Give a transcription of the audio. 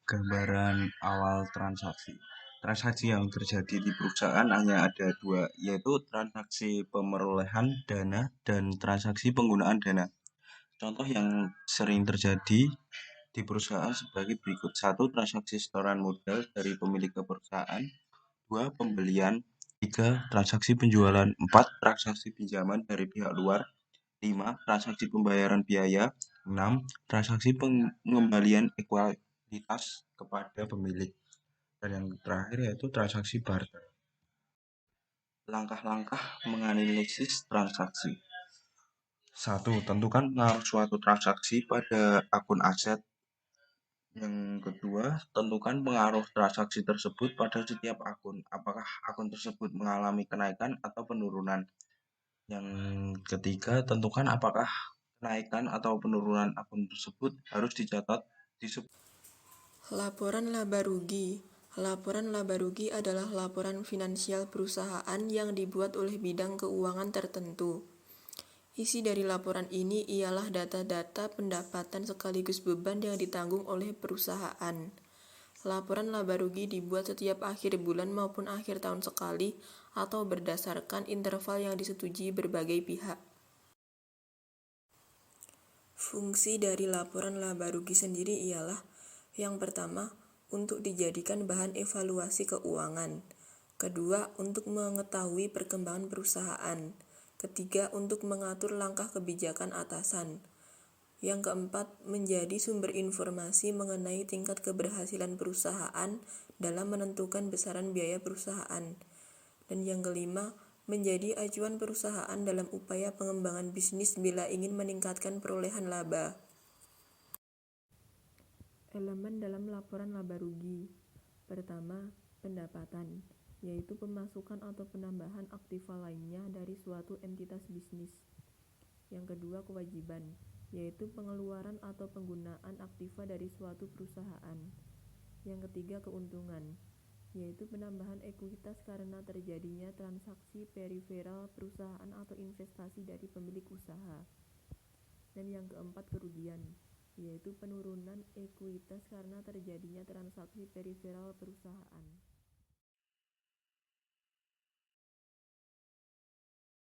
Gambaran awal transaksi. Transaksi yang terjadi di perusahaan hanya ada dua, yaitu transaksi pemerolehan dana dan transaksi penggunaan dana. Contoh yang sering terjadi di perusahaan sebagai berikut. 1. Transaksi setoran modal dari pemilik ke perusahaan. 2. Pembelian. 3. Transaksi penjualan. 4. Transaksi pinjaman dari pihak luar. 5. Transaksi pembayaran biaya. 6. Transaksi pengembalian ekuitas kepada pemilik. Dan yang terakhir yaitu transaksi barter. Langkah-langkah menganalisis transaksi. 1. Tentukan pengaruh suatu transaksi pada akun aset. Yang kedua, tentukan pengaruh transaksi tersebut pada setiap akun. Apakah akun tersebut mengalami kenaikan atau penurunan. Yang ketiga, tentukan apakah kenaikan atau penurunan akun tersebut harus dicatat di Laporan laba rugi. Laporan laba rugi adalah laporan finansial perusahaan yang dibuat oleh bidang keuangan tertentu. Isi dari laporan ini ialah data-data pendapatan sekaligus beban yang ditanggung oleh perusahaan. Laporan laba rugi dibuat setiap akhir bulan maupun akhir tahun sekali atau berdasarkan interval yang disetujui berbagai pihak. Fungsi dari laporan laba rugi sendiri ialah yang pertama, untuk dijadikan bahan evaluasi keuangan. Kedua, untuk mengetahui perkembangan perusahaan. Ketiga, untuk mengatur langkah kebijakan atasan. Yang keempat, menjadi sumber informasi mengenai tingkat keberhasilan perusahaan dalam menentukan besaran biaya perusahaan. Dan yang kelima, menjadi acuan perusahaan dalam upaya pengembangan bisnis bila ingin meningkatkan perolehan laba. Elemen dalam laporan laba rugi. Pertama, pendapatan, yaitu pemasukan atau penambahan aktiva lainnya dari suatu entitas bisnis. Yang kedua, kewajiban, yaitu pengeluaran atau penggunaan aktiva dari suatu perusahaan. Yang ketiga, keuntungan, yaitu penambahan ekuitas karena terjadinya transaksi periferal perusahaan atau investasi dari pemilik usaha. Dan yang keempat, kerugian, yaitu penurunan ekuitas karena terjadinya transaksi periferal perusahaan.